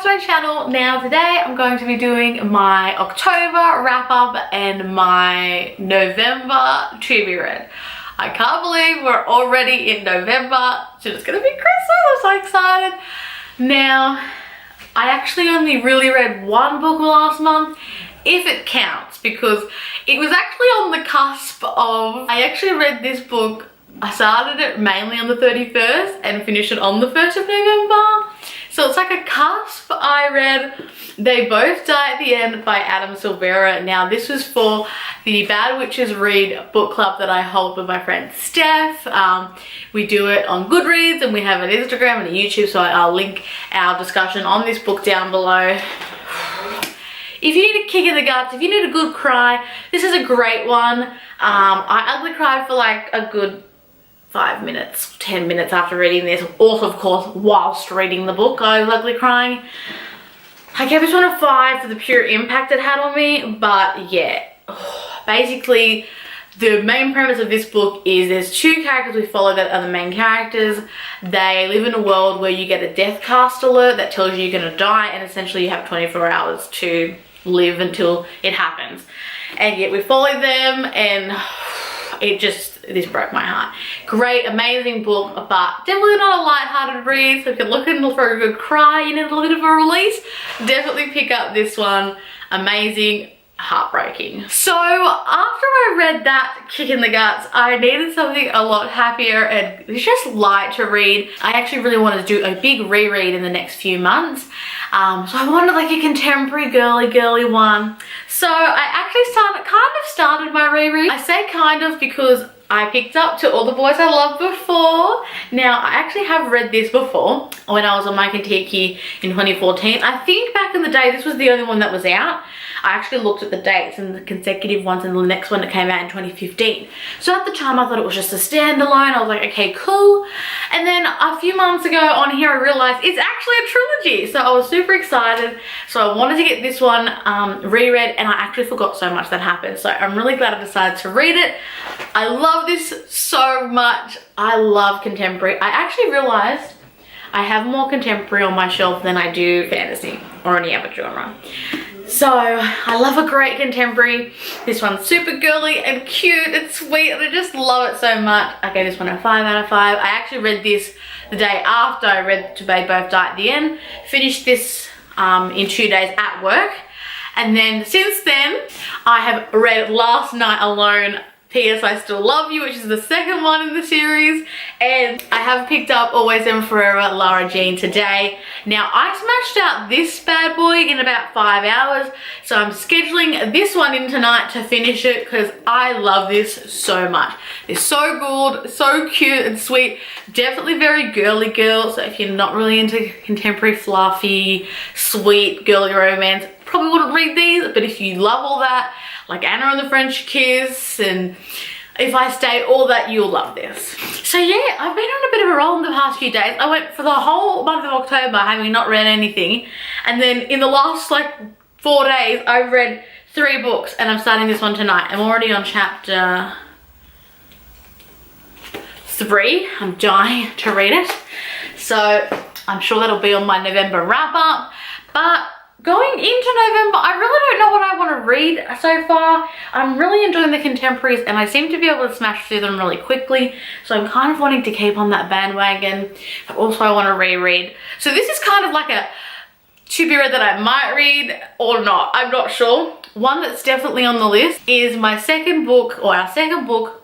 back to my channel. Now today I'm going to be doing my October wrap up and my November to be read. I can't believe we're already in November, so it's gonna be Christmas. I'm so excited. Now, I actually only really read one book last month, if it counts, because it was actually on the cusp of, I actually read this book. I started it mainly on the 31st and finished it on the 1st of November. So it's like a cusp. I read They Both Die at the End by Adam Silvera. Now this was for the Bad Witches Read book club that I hold with my friend Steph. We do it on Goodreads and we have an Instagram and a YouTube, so I'll link our discussion on this book down below. If you need a kick in the guts, if you need a good cry, this is a great one. I ugly cried for like a good 5 minutes, 10 minutes after reading this. Also, of course, whilst reading the book, I was ugly crying. I gave this one a 5 for the pure impact it had on me, but yeah. Basically, the main premise of this book is there's two characters we follow that are the main characters. They live in a world where you get a death cast alert that tells you you're gonna die, and essentially you have 24 hours to live until it happens. And yet we follow them, and this broke my heart. Great, amazing book, but definitely not a light-hearted read. So if you're looking for a good cry, you need a little bit of a release, definitely pick up this one. Amazing, heartbreaking. So after I read that kick in the guts, I needed something a lot happier and it's just light to read. I actually really wanted to do a big reread in the next few months. So I wanted like a contemporary girly one. So I actually kind of started my reread. I say kind of because I picked up To All the Boys I Loved before. Now, I actually have read this before when I was on my Kentucky in 2014. I think back in the day, this was the only one that was out. I actually looked at the dates and the consecutive ones and the next one that came out in 2015. So at the time, I thought it was just a standalone. I was like, okay, cool. And then a few months ago on here, I realized it's actually a trilogy. So I was super excited. So I wanted to get this one reread, and I actually forgot so much that happened. So I'm really glad I decided to read it. I love this so much. I love contemporary. I actually realized I have more contemporary on my shelf than I do fantasy or any other genre. So I love a great contemporary. This one's super girly and cute and sweet, and I just love it so much. I gave this one a 5 out of 5. I actually read this the day after I read They Both Die at the End. Finished this in 2 days at work. And then since then, I have read Last Night Alone, P.S. I Still Love You, which is the second one in the series, and I have picked up Always and Forever, Lara Jean today. Now, I smashed out this bad boy in about 5 hours, so I'm scheduling this one in tonight to finish it because I love this so much. It's so good, so cute and sweet, definitely very girly girl, so if you're not really into contemporary, fluffy, sweet, girly romance, probably wouldn't read these, but if you love all that, like Anna and the French Kiss and If I Stay, all that, you'll love this. So yeah, I've been on a bit of a roll in the past few days. I went for the whole month of October having not read anything, and then in the last like 4 days I've read 3 books, and I'm starting this one tonight. I'm already on chapter 3. I'm dying to read it, so I'm sure that'll be on my November wrap up. But going into November, I really don't know what I want to read so far. I'm really enjoying the contemporaries and I seem to be able to smash through them really quickly. So I'm kind of wanting to keep on that bandwagon, but also I want to reread. So this is kind of like a to be read that I might read or not. I'm not sure. One that's definitely on the list is my second book, or our second book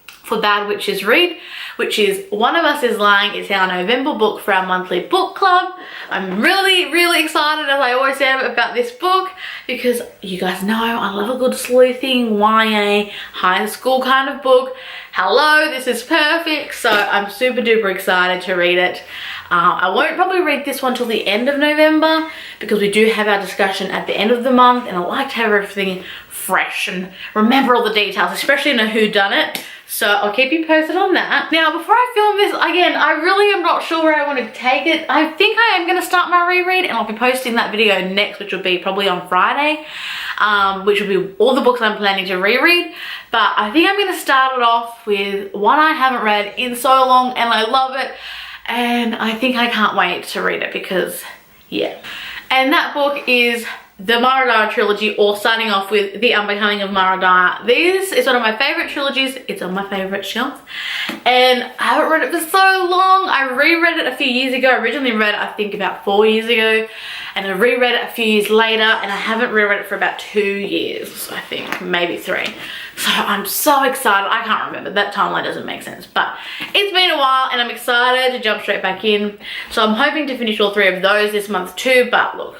for Bad Witches Read, which is One of Us Is Lying. It's our November book for our monthly book club. I'm really excited, as I always am, about this book because you guys know I love a good sleuthing, YA, high school kind of book. Hello, this is perfect. So I'm super duper excited to read it. I won't probably read this one till the end of November because we do have our discussion at the end of the month, and I like to have everything fresh and remember all the details, especially in a whodunit. So I'll keep you posted on that. Now, before I film this, again, I really am not sure where I want to take it. I think I am going to start my reread, and I'll be posting that video next, which will be probably on Friday, which will be all the books I'm planning to reread. But I think I'm going to start it off with one I haven't read in so long, and I love it. And I think I can't wait to read it because, yeah. And that book is the Maradara trilogy, or starting off with The Unbecoming of Maradara. This is one of my favorite trilogies. It's on my favorite shelf, and I haven't read it for so long. I reread it a few years ago. I originally read it, I think, about 4 years ago, and I reread it a few years later, and I haven't reread it for about 2 years, I think, maybe 3. So I'm so excited. I can't remember, that timeline doesn't make sense, but it's been a while and I'm excited to jump straight back in. So I'm hoping to finish all 3 of those this month too, but look,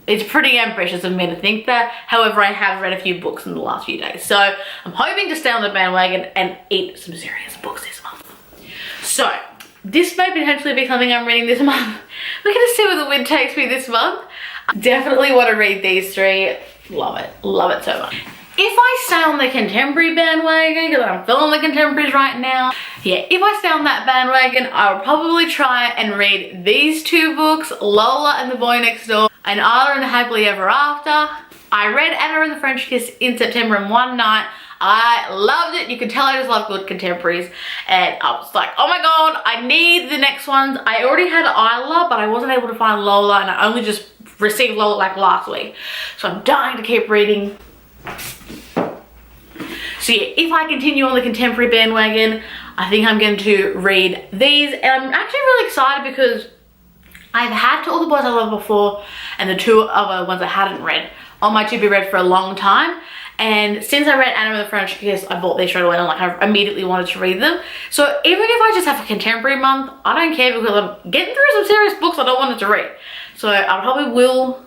it's pretty ambitious of me to think that. However, I have read a few books in the last few days, so I'm hoping to stay on the bandwagon and eat some serious books this month. So this may potentially be something I'm reading this month. We're gonna see where the wind takes me this month. I definitely want to read these 3. Love it so much. If I stay on the contemporary bandwagon, because I'm feeling the contemporaries right now, yeah, if I stay on that bandwagon, I'll probably try and read these 2 books, Lola and the Boy Next Door, and Anna and the Happily Ever After. I read Anna and the French Kiss in September in one night. I loved it. You could tell I just love good contemporaries, and I was like, oh my god, I need the next ones. I already had Isla, but I wasn't able to find Lola, and I only just received Lola like last week, so I'm dying to keep reading. So yeah, if I continue on the contemporary bandwagon, I think I'm going to read these, and I'm actually really excited because I've had To All the Boys I Loved Before and the 2 other ones I hadn't read on my to be read for a long time, and since I read Anna and the French Kiss, I bought these straight away and like I immediately wanted to read them. So even if I just have a contemporary month, I don't care, because I'm getting through some serious books I don't want to read. So I probably will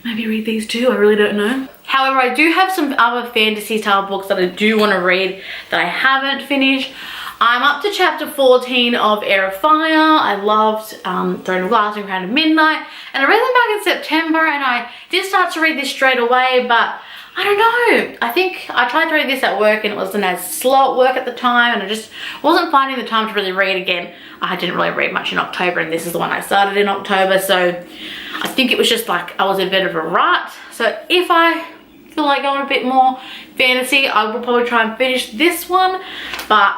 maybe read these too, I really don't know. However, I do have some other fantasy style books that I do want to read that I haven't finished. I'm up to chapter 14 of Heir of Fire. I loved Throne of Glass and Crown of Midnight, and I read them back in September, and I did start to read this straight away, but I don't know. I think I tried to read this at work and it wasn't as slow at work at the time, and I just wasn't finding the time to really read again. I didn't really read much in October, and this is the one I started in October, so I think it was just like I was in a bit of a rut. So if I feel like going a bit more fantasy, I will probably try and finish this one, but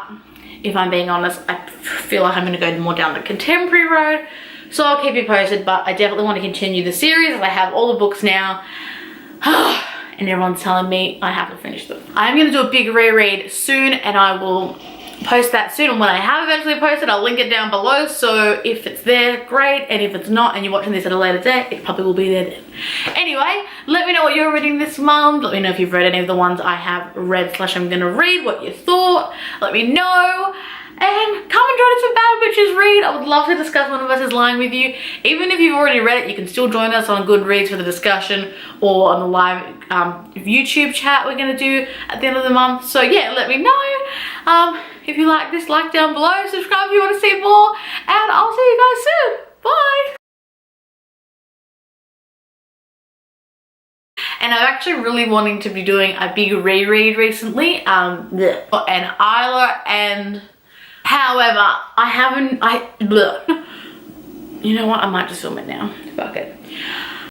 if I'm being honest, I feel like I'm going to go more down the contemporary road, so I'll keep you posted. But I definitely want to continue the series as I have all the books now. And everyone's telling me I have to finish them. I'm going to do a big reread soon, and I will post that soon. And when I have eventually posted, I'll link it down below, so if it's there, great, and if it's not and you're watching this at a later date, it probably will be there then. Anyway, let me know what you're reading this month. Let me know if you've read any of the ones I have read / I'm gonna read, what you thought. Let me know. And come and join us for Bad Witches Read. I would love to discuss one of us is lying with you. Even if you've already read it, you can still join us on Goodreads for the discussion, or on the live YouTube chat we're going to do at the end of the month. So yeah, let me know. If you like this, like down below, subscribe if you want to see more, and I'll see you guys soon. Bye! And I'm actually really wanting to be doing a big reread recently, and Isla, and however, I haven't, you know what, I might just film it now, fuck it.